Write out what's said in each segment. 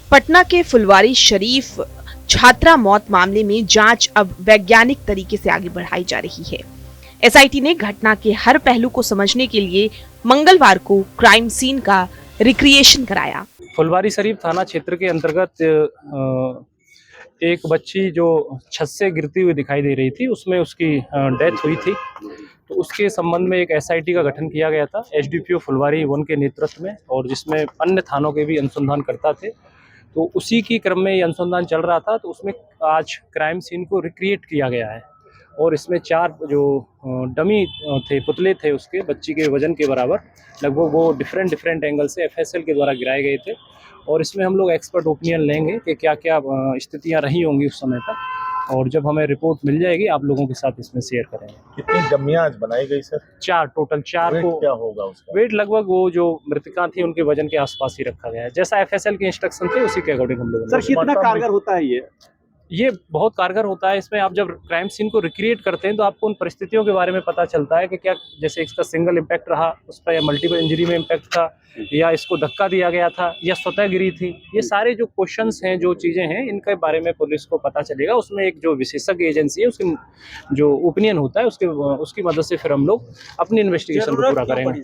पटना के फुलवारी शरीफ छात्रा मौत मामले में जांच अब वैज्ञानिक तरीके से आगे बढ़ाई जा रही है। एसआईटी ने घटना के हर पहलू को समझने के लिए मंगलवार को क्राइम सीन का रिक्रिएशन कराया। फुलवारी शरीफ थाना क्षेत्र के अंतर्गत एक बच्ची जो छत से गिरती हुई दिखाई दे रही थी, उसमें उसकी डेथ हुई थी। तो उसके संबंध में एक एसआईटी का गठन किया गया था एसडीपीओ फुलवारी 1 के नेतृत्व में, और जिसमें अन्य थानों के भी अनुसंधानकर्ता थे। तो उसी की क्रम में ये अनुसंधान चल रहा था। तो उसमें आज क्राइम सीन को रिक्रिएट किया गया है, और इसमें 4 जो डमी थे, पुतले थे उसके बच्ची के वजन के बराबर लगभग, वो डिफरेंट एंगल से एफएसएल के द्वारा गिराए गए थे। और इसमें हम लोग एक्सपर्ट ओपिनियन लेंगे कि क्या क्या स्थितियां रही होंगी उस समय तक, और जब हमें रिपोर्ट मिल जाएगी आप लोगों के साथ इसमें शेयर करेंगे। कितनी डमियां आज बनाई गई सर? 4 टोटल 4 को। क्या होगा उसका वेट? लगभग वो जो मृतका थी उनके वजन के आसपास ही रखा गया है, जैसा एफएसएल के इंस्ट्रक्शन थे उसी के अकॉर्डिंग हम लोग। सर कितना कारगर होता है ये बहुत कारगर होता है। इसमें आप जब क्राइम सीन को रिक्रिएट करते हैं तो आपको उन परिस्थितियों के बारे में पता चलता है कि क्या, जैसे इसका सिंगल इम्पैक्ट रहा उस पर, या मल्टीपल इंजरी में इम्पैक्ट था, या इसको धक्का दिया गया था, या स्वतः गिरी थी। ये सारे जो क्वेश्चंस हैं, जो चीज़ें हैं, इनके बारे में पुलिस को पता चलेगा। उसमें एक जो विशेषज्ञ एजेंसी है उसकी जो ओपिनियन होता है उसकी मदद से फिर हम लोग अपनी इन्वेस्टिगेशन को पूरा करेंगे।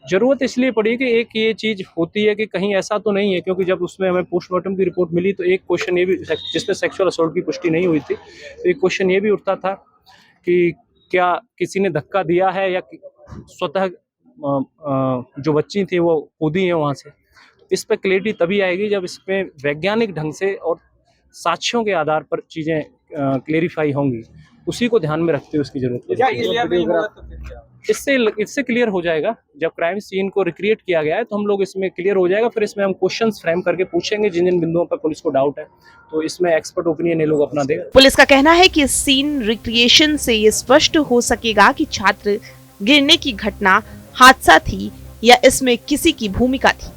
जरूरत इसलिए पड़ी कि एक ये चीज होती है कि कहीं ऐसा तो नहीं है, क्योंकि जब उसमें हमें पोस्टमार्टम की रिपोर्ट मिली तो एक क्वेश्चन ये भी, जिसमें सेक्सुअल असॉल्ट की पुष्टि नहीं हुई थी, तो एक क्वेश्चन ये भी उठता था कि क्या किसी ने धक्का दिया है या स्वतः जो बच्ची थी वो कूदी है वहाँ से। इस पर क्लैरिटी तभी आएगी जब इसमें वैज्ञानिक ढंग से और साक्ष्यों के आधार पर चीज़ें क्लेरिफाई होंगी। उसी को ध्यान में रखते हुए उसकी जरूरत है। इससे क्लियर हो जाएगा। जब क्राइम सीन को रिक्रिएट किया गया है तो हम लोग इसमें क्लियर हो जाएगा। फिर इसमें हम क्वेश्चंस फ्रेम करके पूछेंगे जिन जिन बिंदुओं पर पुलिस को डाउट है, तो इसमें एक्सपर्ट ओपिनियन ये लोग अपना देगा। पुलिस का कहना है कि इस सीन रिक्रिएशन से ये स्पष्ट हो सकेगा कि छात्र गिरने की घटना हादसा थी या इसमें किसी की भूमिका थी।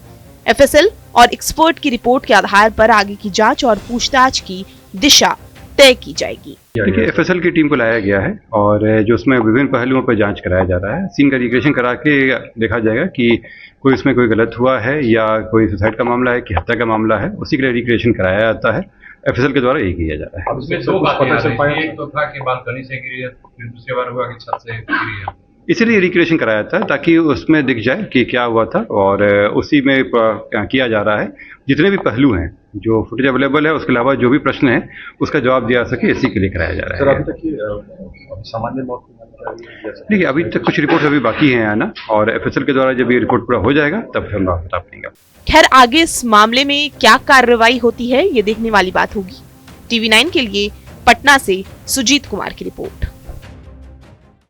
एफएसएल और एक्सपर्ट की रिपोर्ट के आधार पर आगे की जांच और पूछताछ की दिशा तय की जाएगी। देखिए, एफएसएल की टीम को लाया गया है और जो उसमें विभिन्न पहलुओं पर जांच कराया जा रहा है। सीन का रिक्रिएशन करा के देखा जाएगा कि कोई इसमें कोई गलत हुआ है या कोई सुसाइड का मामला है कि हत्या का मामला है, उसी के लिए रिक्रिएशन कराया जाता है। एफएसएल के द्वारा यही किया जा रहा है। अब इसमें 2 बातें, एक तो था कि बालकनी से गिरी है, फिर दूसरी बार हुआ कि छत से गिरी है। इसीलिए रिक्रिएशन कराया था ताकि उसमें दिख जाए कि क्या हुआ था, और उसी में किया जा रहा है। जितने भी पहलू हैं, जो फुटेज अवेलेबल है, उसके अलावा जो भी प्रश्न है उसका जवाब दिया सके, इसी के लिए कराया जा रहा है। अभी तक सामान्य मौत देखिए, अभी तक कुछ रिपोर्ट अभी बाकी है आना, और एफएसएल के द्वारा जब ये रिपोर्ट पूरा हो जाएगा तब हम बता पाएंगे। खैर, आगे इस मामले में क्या कार्रवाई होती है ये देखने वाली बात होगी। टीवी 9 के लिए पटना से सुजीत कुमार की रिपोर्ट।